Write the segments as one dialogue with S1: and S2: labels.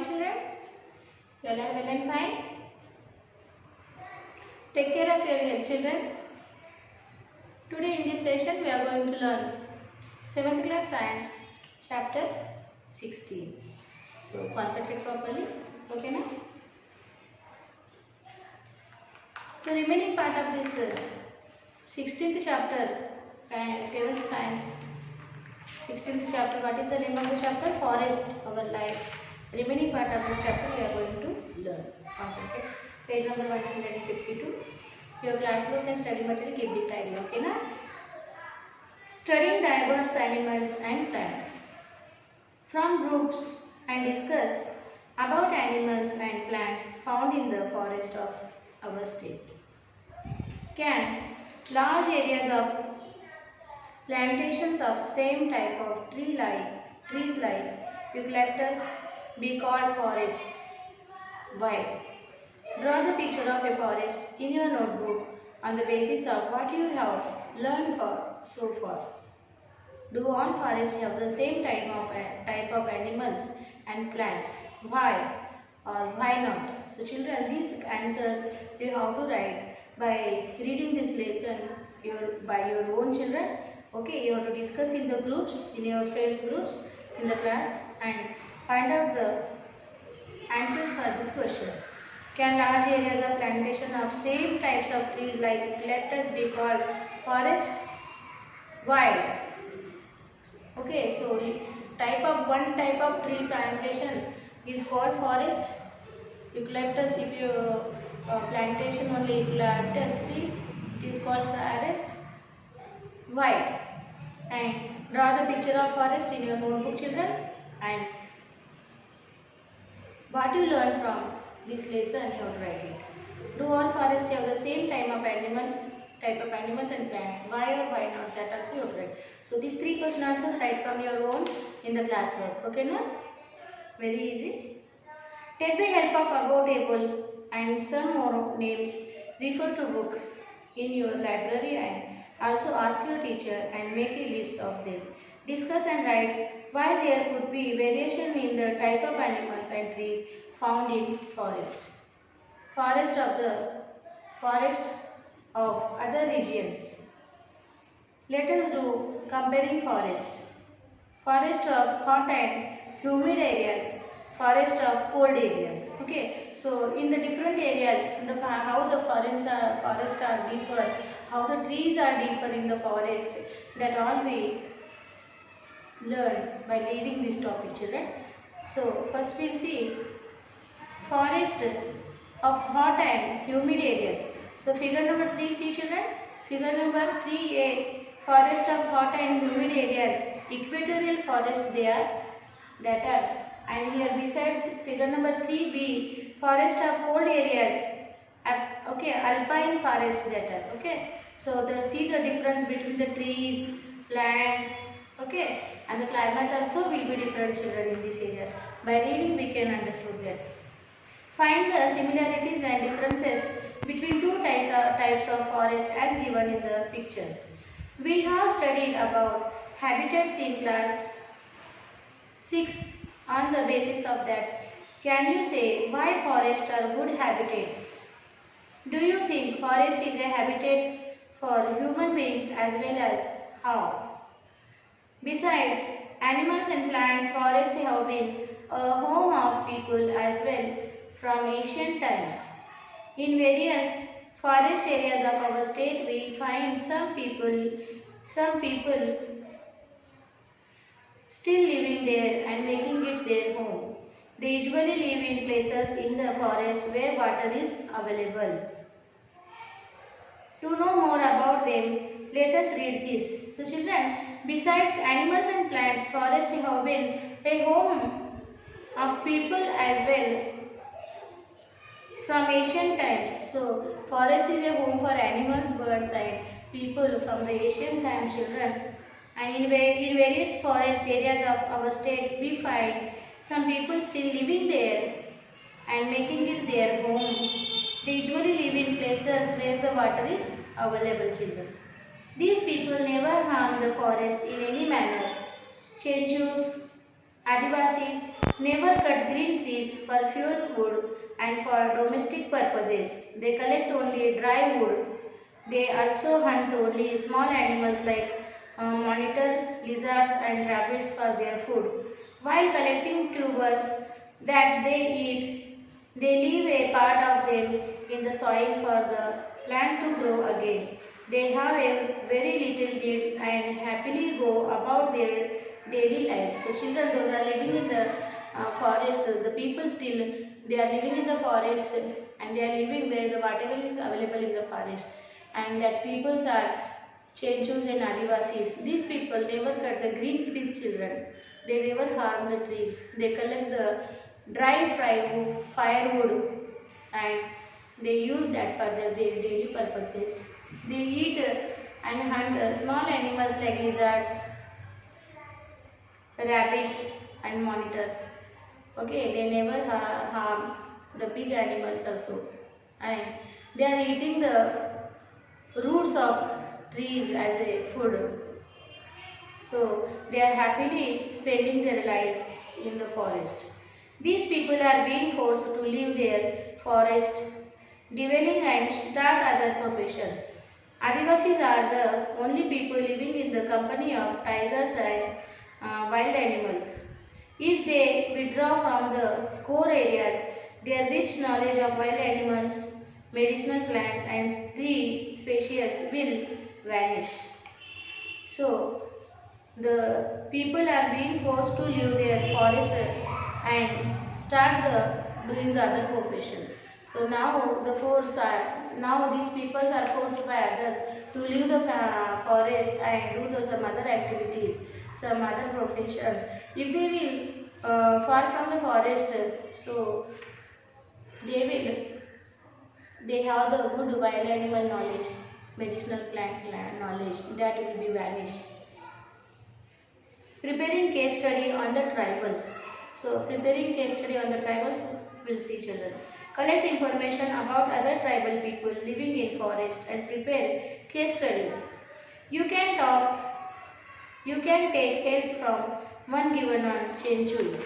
S1: morning children. You all are well and fine. Take care of your health children. Today in this session we are going to learn 7th class science chapter 16. So concentrate properly. Okay na? So remaining part of this 16th chapter, 7th science 16th chapter, what is the name of the chapter? Forest, our life. Remaining part of this chapter we are going to learn. Concentrate. Page number 152. Your classwork and study material keep beside you. Okay na? Studying diverse animals and plants. From groups and discuss about animals and plants found in the forest of our state. Can large areas of plantations of same type of trees like eucalyptus be called forests? Why? Draw the picture of a forest in your notebook on the basis of what you have learned so far. Do all forests have the same type of animals and plants? Why or why not? So children, these answers you have to write by reading this lesson by your own children. Okay, you have to discuss in the groups, in your friends groups in the class, and find out the answers for these questions. Can large areas of plantation of same types of trees like eucalyptus be called forest? Why? Okay, so one type of tree plantation is called forest. Eucalyptus, if you plantation only eucalyptus trees, it is called forest. Why? And draw the picture of forest in your notebook, children, and what you learn from this lesson you have to write it. Do all forests have the same type of animals and plants? Why or why not? That also you have to write. So these 3 question answers write from your own in the classwork. Okay na? Very easy. Take the help of above table and some more names. Refer to books in your library and also ask your teacher and make a list of them. Discuss and write why there could be variation in the type of animals and trees found in forest. Forest of other regions. Let us do comparing forest. Forest of hot and humid areas. Forest of cold areas. Okay, so in the different areas, how the forests are differ, how the trees are differ in the forest, that all we learn by reading this topic, children. So first we'll see forest of hot and humid areas. So figure number 3, see children. Figure number 3a, forest of hot and humid areas, equatorial forest that are. And here beside figure number 3b, forest of cold areas, okay, alpine forest that are. Okay, so see the difference between the trees, land, okay, and the climate also will be different, children, in these areas. By reading we can understand that. Find the similarities and differences between 2 types of forest as given in the pictures. We have studied about habitats in class 6. On the basis of that, can you say why forests are good habitats? Do you think forest is a habitat for human beings as well as how? Besides animals and plants, forests have been a home of people as well from ancient times. In various forest areas of our state, we find some people still living there and making it their home. They usually live in places in the forest where water is available. To know more about them, let us read this. So children, besides animals and plants, forests have been a home of people as well from ancient times. So forest is a home for animals, birds and people from the ancient times, children. And in various forest areas of our state, we find some people still living there and making it their home. They usually live in places where the water is available, children. These people never harm the forest in any manner. Chenchus, Adivasis, never cut green trees for fuel wood and for domestic purposes. They collect only dry wood. They also hunt only small animals like monitor, lizards and rabbits for their food. While collecting tubers that they eat, they leave a part of them in the soil for the plant to grow again. They have a very little needs and happily go about their daily lives. So children, those are living in the forest, the people still, they are living in the forest and they are living where the whatever is available in the forest. And that peoples are Chenchus and Adivasis. These people never cut the green trees, children. They never harm the trees. They collect the dry firewood and they use that for their daily purposes. They eat and hunt small animals like lizards, rabbits and monitors. Okay, they never harm the big animals also. And they are eating the roots of trees as a food. So they are happily spending their life in the forest. These people are being forced to leave their forest, dwelling and start other professions. Adivasis are the only people living in the company of tigers and wild animals. If they withdraw from the core areas, their rich knowledge of wild animals, medicinal plants and tree species will vanish. So, the people are being forced to leave their forest and start doing the other profession. So now now these people are forced by others to leave the forest and do some other activities, some other professions. If they will far from the forest, so they have the good wild animal knowledge, medicinal plant knowledge that will be vanished. Preparing case study on the tribals. So preparing case study on the tribals, will see children. Collect information about other tribal people living in forest and prepare case studies. You can take help from one given on Chenchus.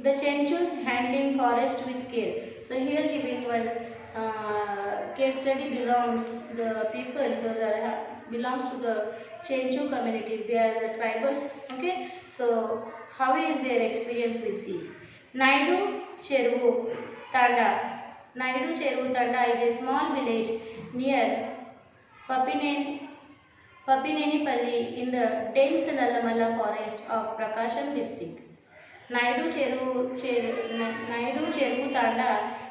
S1: The Chenchus handling forest with care. So here giving one case study belongs the people those are belongs to the Chenchu communities. They are the tribals. Okay. So how is their experience? We see. Naidu Cheruvu Tanda. Naidu Cheruvu Tanda is a small village near Papinenipalli in the dense Nallamala forest of Prakasham district. Naidu Cheruvu Tanda,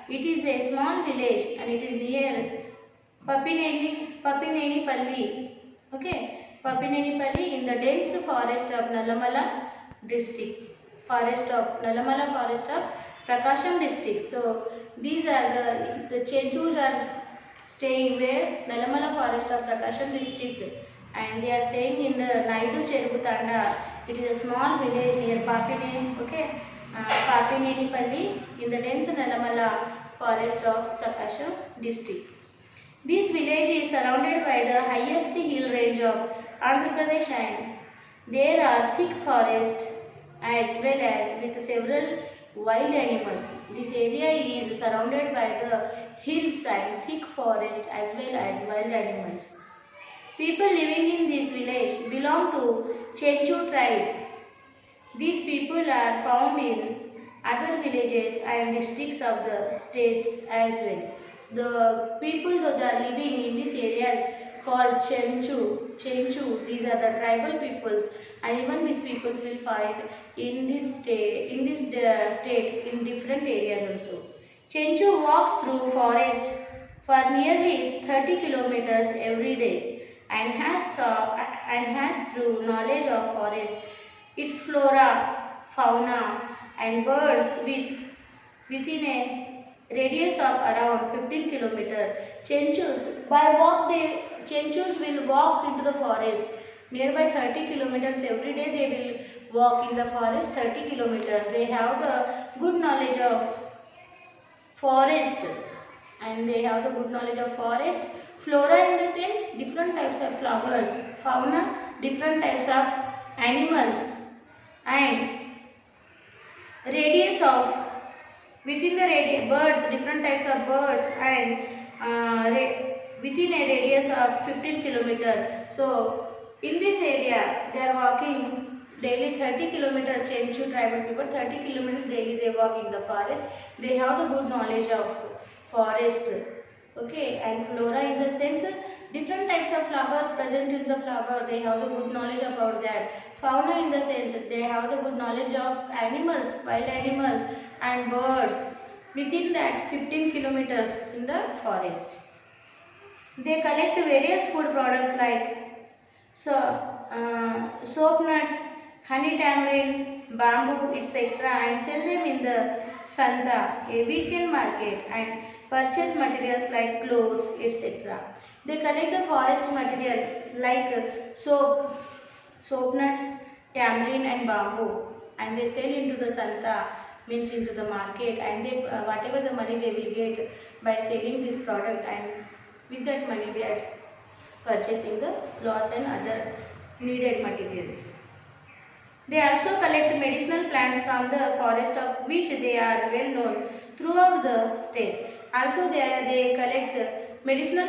S1: it is a small village and it is near Papinenipalli. Okay, Papinenipalli in the dense forest of Nallamala district. Forest of Prakasham district. So these are the Chenchus are staying where? Nallamala forest of Prakasham district, and they are staying in the Naidu Cheruvu Tanda. It is a small village near Papinenipalli in the dense Nallamala forest of Prakasham district. This village is surrounded by the highest hill range of Andhra Pradesh and there are thick forests as well as with several wild animals. This area is surrounded by the hills and thick forest as well as wild animals. People living in this village belong to Chenchu tribe. These people are found in other villages and districts of the states as well. The people those are living in these areas called Chenchu. These are the tribal peoples, and even these peoples will find in this state in different areas also. Chenchu walks through forest for nearly 30 kilometers every day and has through knowledge of forest, its flora, fauna and birds within a radius of around 15 kilometers. Chenchus will walk into the forest nearby 30 kilometers every day. They will walk in the forest 30 kilometers. They have the good knowledge of forest and they have the good knowledge of forest. Flora in the sense different types of flowers, fauna different types of animals, and radius of within the radius birds, different types of birds, and within a radius of 15 kilometer. So in this area they are walking daily 30 kilometers. Chenchu tribal people 30 kilometers daily they walk in the forest. They have the good knowledge of forest. Okay, and flora in the sense different types of flowers present in the flower, they have the good knowledge about that. Fauna in the sense they have the good knowledge of animals, wild animals and birds within that 15 kilometers in the forest. They collect various food products like soap nuts, honey tamarind, bamboo, etc. and sell them in the Santa, a weekend market, and purchase materials like clothes, etc. They collect the forest material like soap nuts, tamarind and bamboo, and they sell into the Santa, means into the market, and they whatever the money they will get by selling this product, and with that money they are purchasing the clothes and other needed material. They also collect medicinal plants from the forest of which they are well known throughout the state. Also they collect medicinal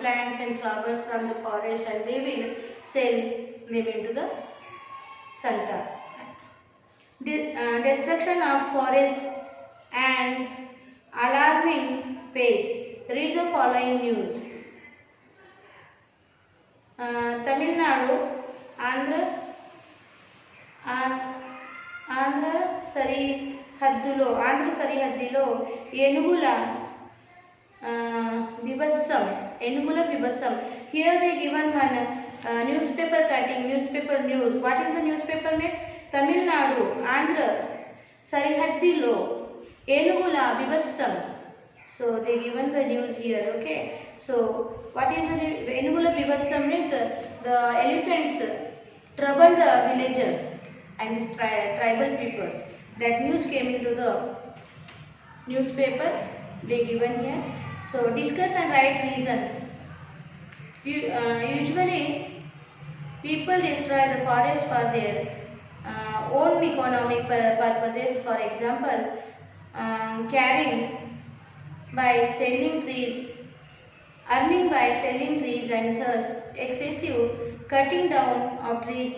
S1: plants and flowers from the forest, and they will sell them into the Santa. Destruction of forest and alarming pace. Read the following news. Tamil Nadu, Andhra, Andhra సరిహద్దులో ఏనుగుల బిభత్సం. Here they given one newspaper cutting, newspaper news. What is the newspaper name? Tamil Nadu, Andhra సరిహద్దులో ఏనుగుల బిభత్సం. So they given the news here. Okay. So what is the ఏనుగుల బిభత్సం means the elephants trouble the villagers and these tribal peoples. That news came into the newspaper. They given here. So discuss and write reasons. Usually people destroy the forest for their own economic purposes. For example, carrying by selling trees, earning by selling trees, and thus excessive cutting down of trees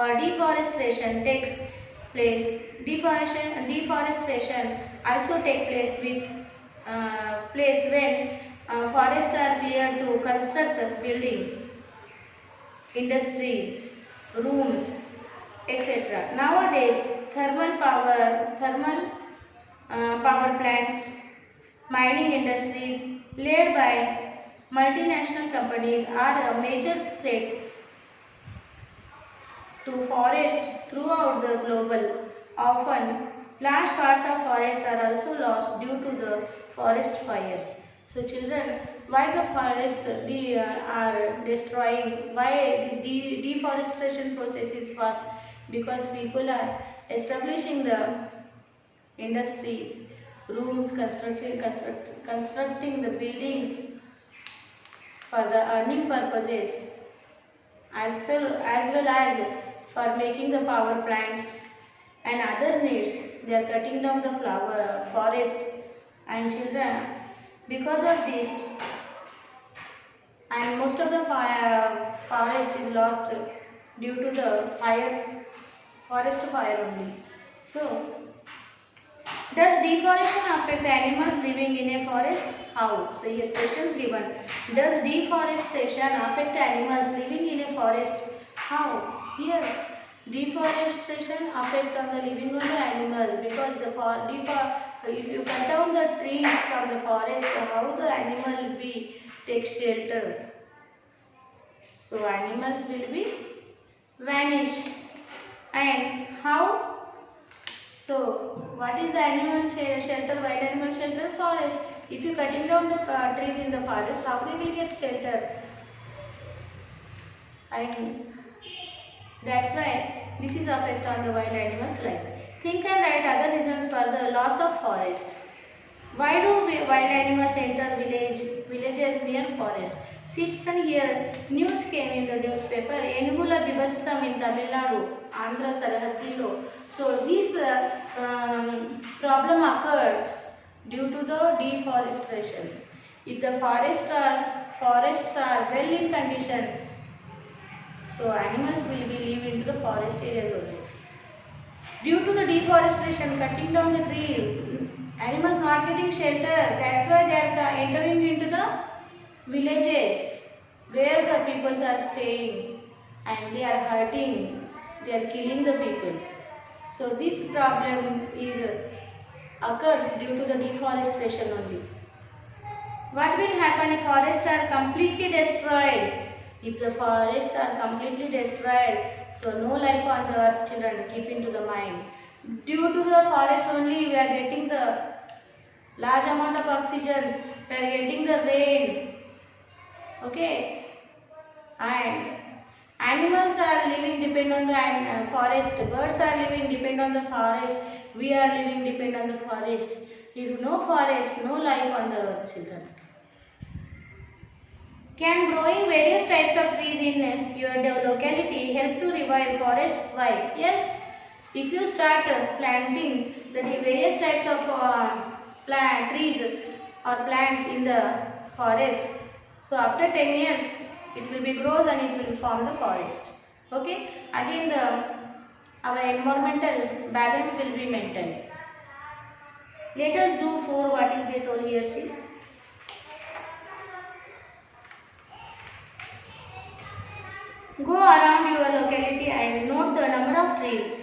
S1: or deforestation takes place. Deforestation also take place when forests are cleared to construct building, industries, rooms, etc. Nowadays, thermal power plants, mining industries led by multinational companies are a major threat to forest throughout the global. Often, large parts of forests are also lost due to the forest fires. So children, why the forests are destroying? Why this deforestation process is fast? Because people are establishing the industries, rooms, constructing the buildings for the earning purposes, as well as for making the power plants and other needs. They are cutting down the forest, and children, because of this, and most of the forest is lost due to the forest fire only. So does deforestation affect animals living in a forest? How? So here questions given. Does deforestation affect animals living in a forest? How? Yes, deforestation affect on the living on the animal, because if you cut down the trees from the forest, how the animal will be take shelter? So animals will be vanish. And how? So what is the animal shelter, wild animal shelter? Forest. If you cutting down the trees in the forest, how they will get shelter? And that's why this is effect on the wild animals' life. Think and write other reasons for the loss of forest. Why do wild animals enter villages near forest? See children, here news came in the newspaper, Enugula Bibasam in Tamil Nadu, Andhra Sarahaddilo. So this problem occurs due to the deforestation. If the forests are well in condition, so animals will be live into the forest areas only. Due to the deforestation, cutting down the trees, animals not getting shelter. That's why they are entering into the villages where the peoples are staying and they are hurting. They are killing the peoples. So this problem occurs due to the deforestation only. What will happen if forests are completely destroyed? If the forests are completely destroyed, so no life on the earth, children, keep into the mind. Due to the forest only, we are getting the large amount of oxygen, we are getting the rain. Okay, and animals are living depend on the forest, birds are living depend on the forest, we are living depend on the forest. If no forest, no life on the earth, children. Can growing various types of trees in your locality help to revive forests? Why? Yes, if you start planting the various types of trees or plants in the forest, so after 10 years it will be grows and it will form the forest. Okay, again our environmental balance will be maintained. Let us do for what is they told here. See, go around your locality and note the number of trees.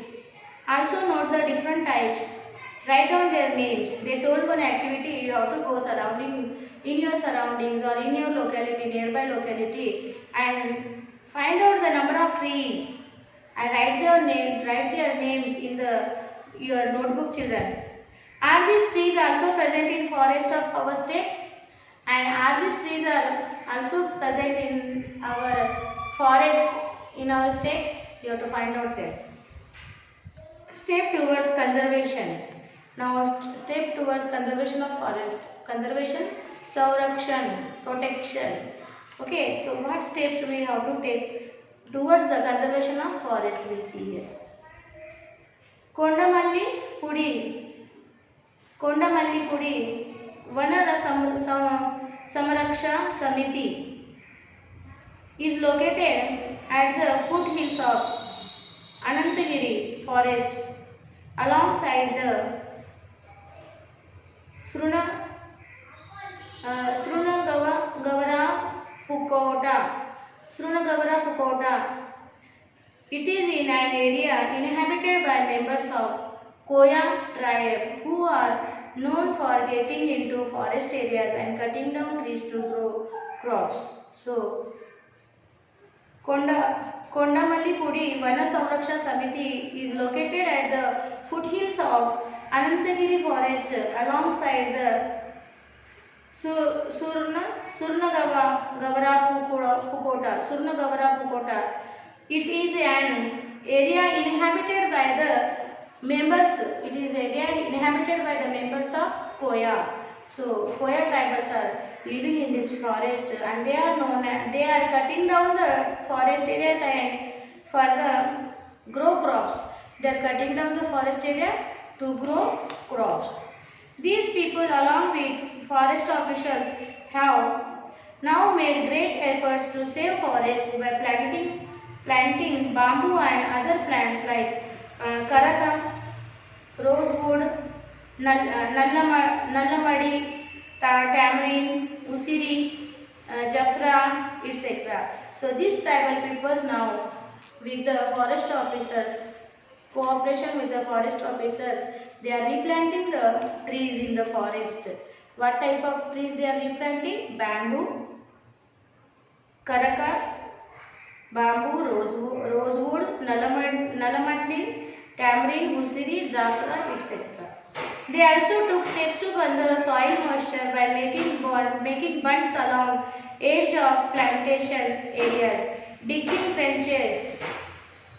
S1: Also note the different types. Write down their names. They told one activity you have to go surrounding in your surroundings or in your locality, nearby locality, and find out the number of trees and write their names in your notebook, children. Are these trees also present in forest of our state? And are these trees are also present in our forest in our state? You have to find out that. Step towards conservation. Now step towards conservation of forest. Conservation, Saurakshan, protection. Okay, so what steps we have to take towards the conservation of forest? We will see here. Kondamalli Pudi, Vana Samaraksha Samiti is located at the foothills of Anantagiri forest alongside the Srunagavara Pukota. It is in an area inhabited by members of Koya tribe who are known for getting into forest areas and cutting down trees to grow crops. So, Kondamalli Pudi Vana Samraksha Samiti is located at the foothills of Anantagiri forest alongside the Surnagavara Pukota. It is an area inhabited by the members. It is area inhabited by the members of Koya. So Koya tribals are living in this forest, and they are cutting down the forest areas and for the grow crops. They are cutting down the forest area to grow crops. These people, along with forest officials, have now made great efforts to save forests by planting bamboo and other plants like karaka, rosewood, nallamadi, tamarind, usiri, jaffra, etc. So these tribal peoples now, with the forest officers, cooperation with the forest officers, they are replanting the trees in the forest. What type of trees they are replanting? Bamboo, karaka, bamboo, rosewood, nalamandi, tamarind, usiri, jaffra, etc. They also took steps to conserve soil moisture by making bunds along edge of plantation areas, digging trenches,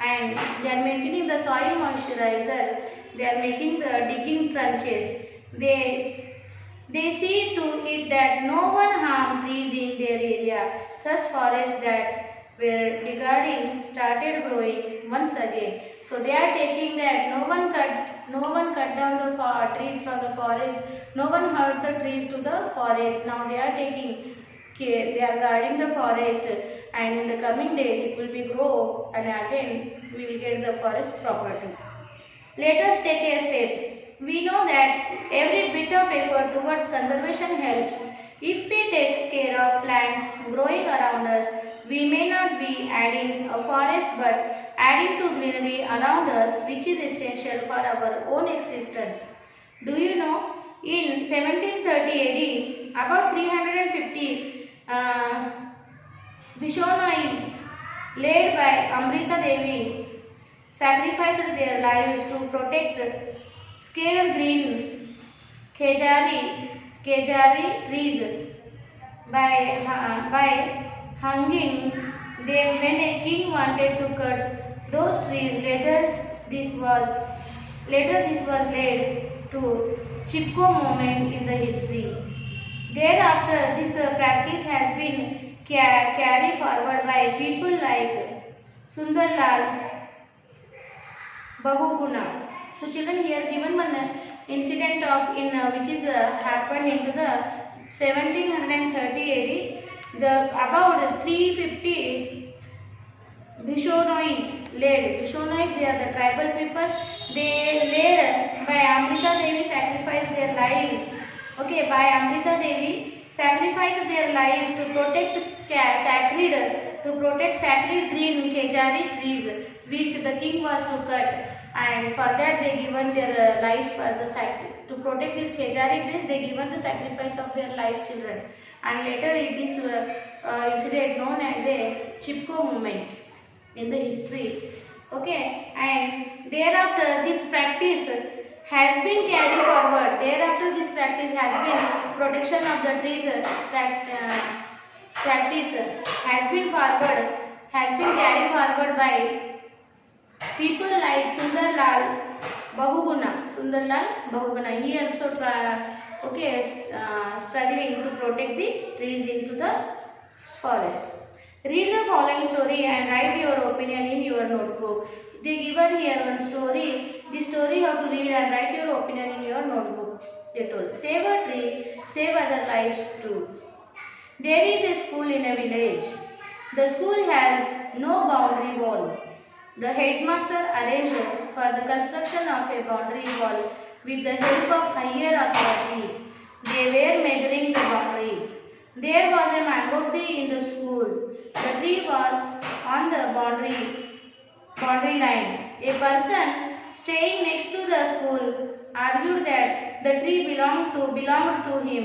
S1: and they are maintaining the soil moisturizer. They are making the digging trenches. They see to it that no one harm trees in their area. Thus forests that were degrading started growing once again. So they are taking that no one cut down the trees from the forest, no one hurt the trees to the forest. Now they are taking care, they are guarding the forest, and in the coming days it will be grow, and again we will get the forest property. Let us take a step. We know that every bit of effort towards conservation helps. If we take care of plants growing around us, we may not be adding a forest but adding to greenery around us, which is essential for our own existence. Do you know, in 1730 AD, about 350 Bishonois led by Amrita Devi sacrificed their lives to protect scared green Kejari trees by hanging them when a king wanted to cut those trees. Later this was led to Chipko movement in the history. Thereafter, this practice has been carried forward by people like Sundarlal Bahuguna. So children, here given one incident of in which is happened into the 1730 AD. The about 350 Bishonois led. Bishonois, they are the tribal peoples. They led by Amrita Devi sacrificed their lives. Okay, by Amrita Devi sacrificed their lives to protect sacred green Kejari trees, which the king was to cut. And for that they given their lives for the sacrifice. To protect this Kejari trees, they given the sacrifice of their life, children. And later it is incident known as a Chipko movement in the history. Okay, and thereafter this practice has been carried forward. Thereafter this practice has been protection of the trees practice has been carried forward by people like Sundarlal Bahuguna. He also struggling to protect the trees into the forest. Read the following story and write your opinion in your notebook. They given here one story. The story how to read and write your opinion in your notebook. They told, save a tree, save other lives too. There is a school in a village. The school has no boundary wall. The headmaster arranged for the construction of a boundary wall with the help of higher authorities. They were measuring the boundaries. There was a mango tree in the school. The tree was on the boundary line. A person staying next to the school argued that the tree belonged to him.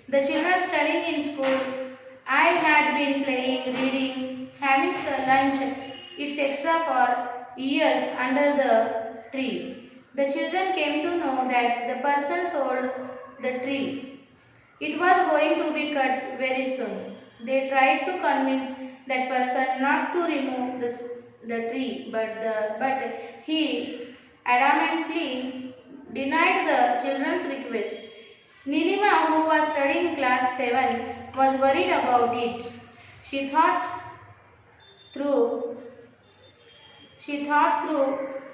S1: The children studying in school, I had been playing, reading, having lunch. It's extra for years under the tree. The children came to know that the person sold the tree. It was going to be cut very soon. They tried to convince that person not to remove the tree, but he adamantly denied the children's request. Nilima, who was studying class 7, was worried about it. She thought through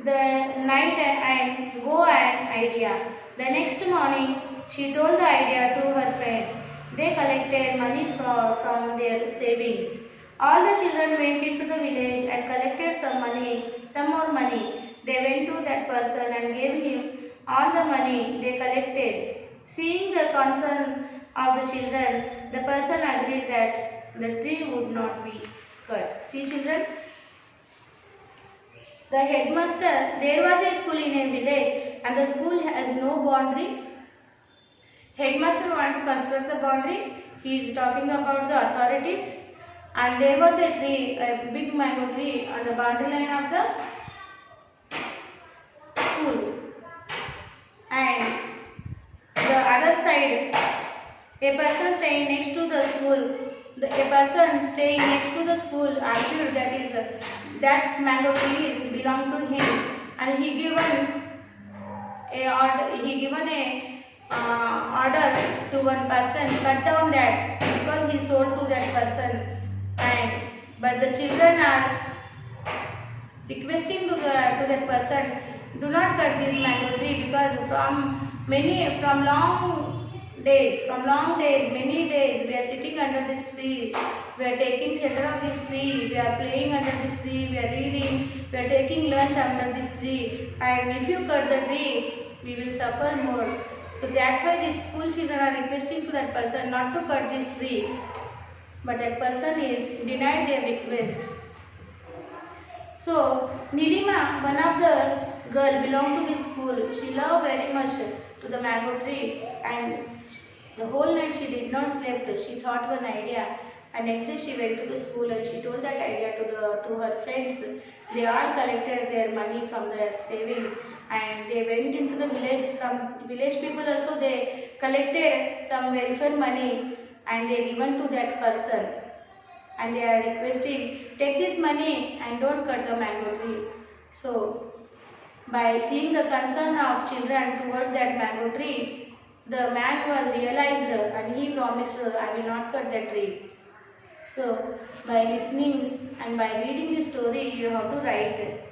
S1: the night and go an idea. The next morning, she told the idea to her friends. They collected money from their savings. All the children went into the village and collected some more money. They went to that person and gave him all the money they collected. Seeing the concern of the children, the person agreed that the tree would not be cut. See, children, the headmaster, there was a school in a village and the school has no boundary. Headmaster wanted to construct the boundary. He is talking about the authorities, and there was a tree, a big mango tree on the boundary line of the school. And the other side, a person staying next to the school, argued that mango tree belonged to him, and he given a order to one person cut down that because he sold to that person. And but the children are requesting to that person, do not cut this mango tree, because from long days, many days we are sitting under this tree, we are taking shelter of this tree, we are playing under this tree, we are reading, we are taking lunch under this tree, and if you cut the tree, we will suffer more. So that's why these school children are requesting to that person not to cut this tree, but that person is denied their request. So Nilima, one of the girl belonged to this school, she loved very much to the mango tree, and the whole night she did not sleep. She thought one idea, and next day she went to the school and she told that idea to her friends. They all collected their money from their savings, and they went into the village. From village people also they collected some welfare money, and they given to that person, and they are requesting, take this money and don't cut the mango tree. So by seeing the concern of children towards that mango tree, the man was realized and he promised, I will not cut that tree. So by listening and by reading the story, you have to write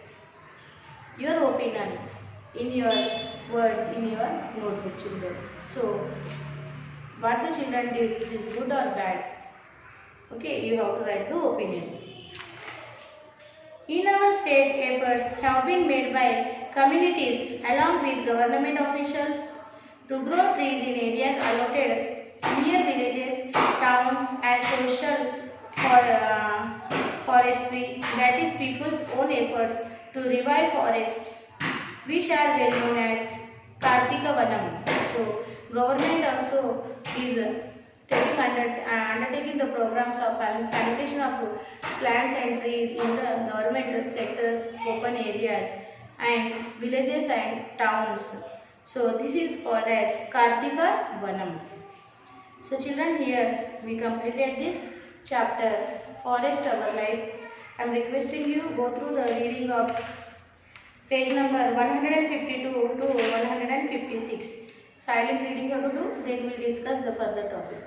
S1: your opinion in your words in your notebook, children. So what the children did, is good or bad? Okay, you have to write the opinion. In our state, efforts have been made by communities along with government officials to grow trees in areas allotted near villages, towns as social forestry, that is people's own efforts to revive forests, which are well known as Kartika Vanam. So government also is undertaking the programs of plantation of plants and trees in the government sectors, open areas, and villages and towns. So this is called as Kartika Vanam. So children, here we completed this chapter, Forest Our Life. I am requesting you go through the reading of page number 152 to 156. Silent reading you have to do, then we will discuss the further topic.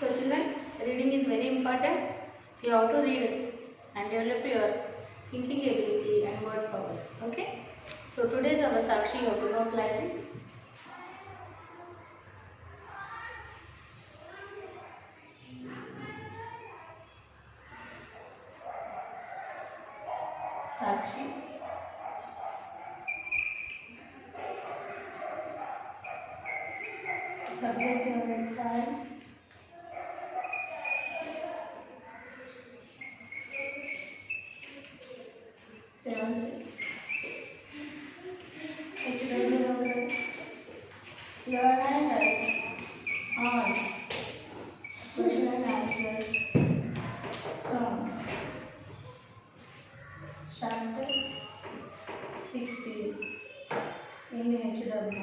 S1: So children, reading is very important. You have to read and develop your thinking ability and word powers. Okay. So today's our Sakshi, you have to note like this. Sakshi. Subject your science. Your handwriting on question and answers from chapter 16 in HW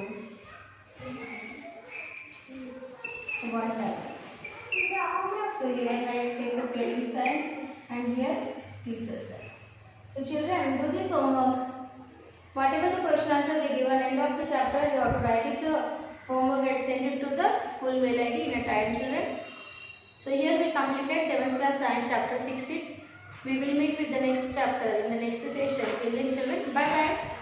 S1: 1 life. So here I take the parent side and here teacher side. So children, do this homework. Whatever the question answer they give at end of the chapter, you have to write it the homework and send it to the school mail ID in a time, children. So here we completed 7th class science chapter 16. We will meet with the next chapter in the next session. Till then children, bye bye.